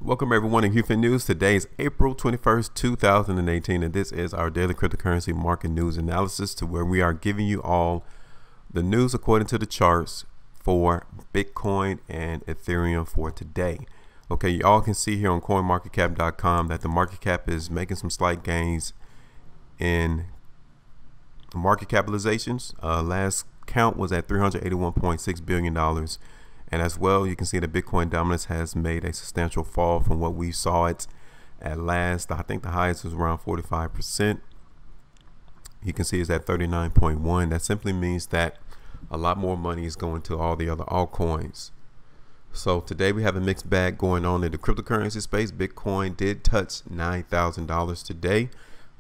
Welcome everyone to HueFin News. Today is April 21st, 2018, and this is our daily cryptocurrency market news analysis, to where we are giving you all the news according to the charts for Bitcoin and Ethereum for today. Okay, you all can see here on coinmarketcap.com that the market cap is making some slight gains in market capitalizations. Last count was at $381.6 billion. And as well, you can see that Bitcoin dominance has made a substantial fall from what we saw it at last. I think the highest was around 45%. You can see it's at 39.1. That simply means that a lot more money is going to all the other altcoins. So today we have a mixed bag going on in the cryptocurrency space. Bitcoin did touch $9,000 today,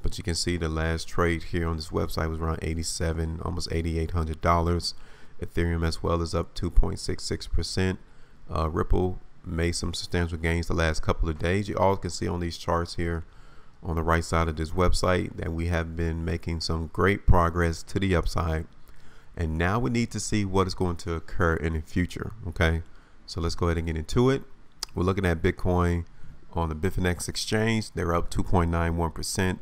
but you can see the last trade here on this website was around $87, almost $8,800. Ethereum as well is up 2.66%. Ripple made some substantial gains the last couple of days. You all can see on these charts here on the right side of this website that we have been making some great progress to the upside, and now we need to see what is going to occur in the future. Okay, so let's go ahead and get into it. We're looking at Bitcoin on the Bitfinex exchange. They're up 2.91%.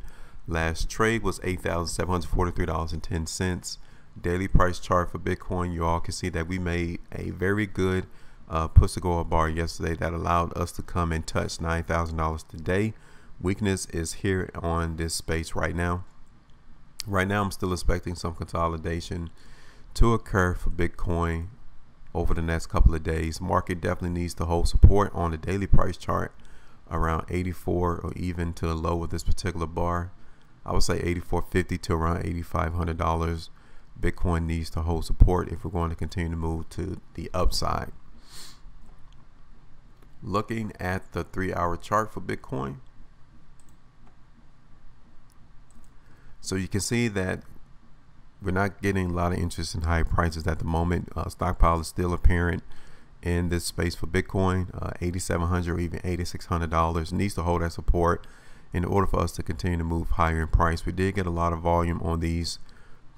Last trade was $8,743.10. Daily price chart for Bitcoin, you all can see that we made a very good push to go bar yesterday that allowed us to come and touch $9,000 today. Weakness is here on this space right now. I'm still expecting some consolidation to occur for Bitcoin over the next couple of days. Market definitely needs to hold support on the daily price chart around 84, or even to the low of this particular bar. I would say $84.50 to around $8,500. Bitcoin needs to hold support if we're going to continue to move to the upside. Looking at the 3-hour chart for Bitcoin, so you can see that we're not getting a lot of interest in high prices at the moment. Stockpile is still apparent in this space for Bitcoin. $8,700 or even $8,600 needs to hold that support in order for us to continue to move higher in price. We did get a lot of volume on these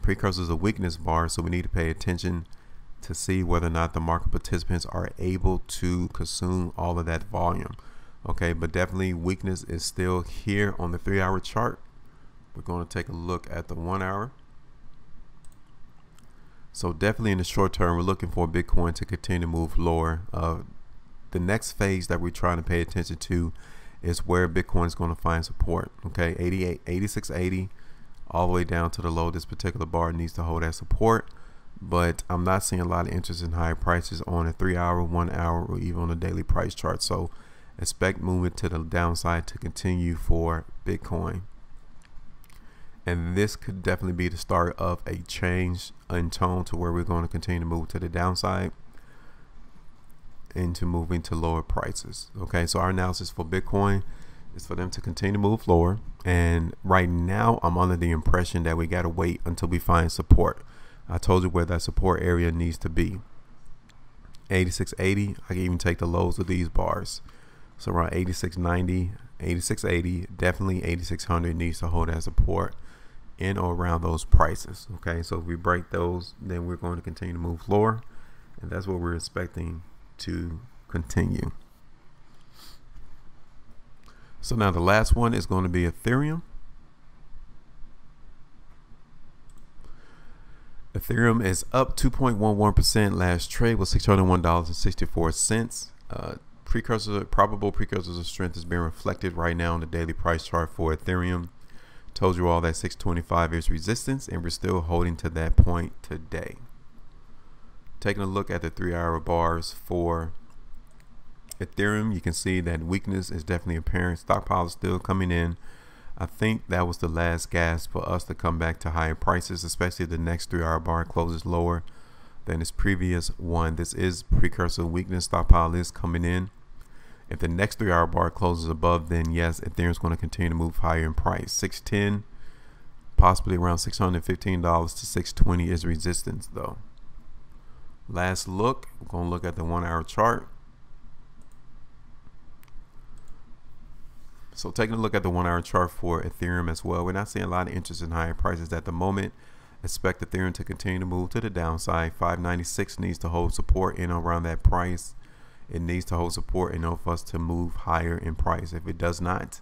precursors of weakness bars, so we need to pay attention to see whether or not the market participants are able to consume all of that volume. Okay, but definitely weakness is still here on the 3-hour chart. We're going to take a look at the 1 hour. So definitely in the short term, we're looking for Bitcoin to continue to move lower. The next phase that we're trying to pay attention to is where Bitcoin is going to find support. Okay, 86.80 all the way down to the low. This particular bar needs to hold that support, but I'm not seeing a lot of interest in higher prices on a 3-hour, 1 hour, or even on a daily price chart. So expect movement to the downside to continue for Bitcoin, and this could definitely be the start of a change in tone to where we're going to continue to move to the downside into moving to lower prices. Okay, so our analysis for Bitcoin is for them to continue to move lower, and right now I'm under the impression that we got to wait until we find support. I told you where that support area needs to be. 86.80. I can even take the lows of these bars, so around 86.90, 86.80. definitely 8600 needs to hold that support in or around those prices. Okay, so if we break those, then we're going to continue to move lower, and that's what we're expecting to continue. So now the last one is going to be Ethereum. Ethereum is up 2.11%. Last trade was $601.64. Probable precursors of strength is being reflected right now on the daily price chart for Ethereum. Told you all that 625 is resistance, and we're still holding to that point today. Taking a look at the 3-hour bars for Ethereum, you can see that weakness is definitely apparent. Stockpile is still coming in. I think that was the last gasp for us to come back to higher prices, especially if the next 3-hour bar closes lower than its previous one. This is precursor weakness. Stockpile is coming in. If the next 3-hour bar closes above, then yes, Ethereum is going to continue to move higher in price. 610, possibly around $615 to 620 is resistance though. Last look, we're going to look at the 1-hour chart. So taking a look at the 1-hour chart for Ethereum as well, we're not seeing a lot of interest in higher prices at the moment. Expect Ethereum to continue to move to the downside. 596 needs to hold support in around that price. it needs to hold support in order for us to move higher in price. If it does not,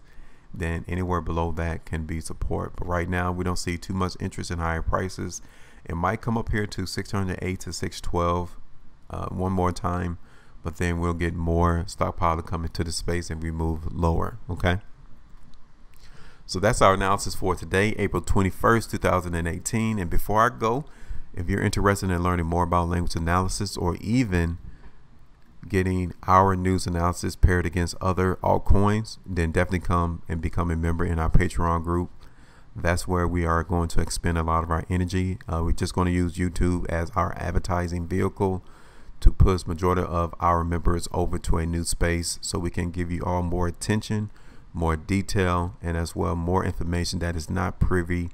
then anywhere below that can be support. But right now we don't see too much interest in higher prices. It might come up here to 608 to 612 one more time, but then we'll get more stockpile to come into the space and we move lower. Okay, so that's our analysis for today, April 21st 2018. And before I go, if you're interested in learning more about language analysis, or even getting our news analysis paired against other altcoins, then definitely come and become a member in our Patreon group. That's where we are going to expend a lot of our energy. We're just going to use YouTube as our advertising vehicle to push majority of our members over to a new space, so we can give you all more attention, more detail, and as well more information that is not privy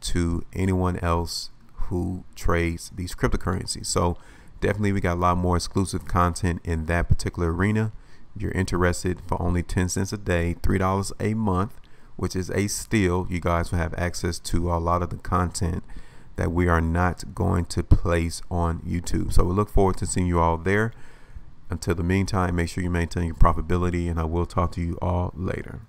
to anyone else who trades these cryptocurrencies. So definitely we got a lot more exclusive content in that particular arena. If you're interested, for only 10 cents a day, $3 a month, which is a steal, you guys will have access to a lot of the content that we are not going to place on YouTube. So we look forward to seeing you all there. Until the meantime, make sure you maintain your profitability, and I will talk to you all later.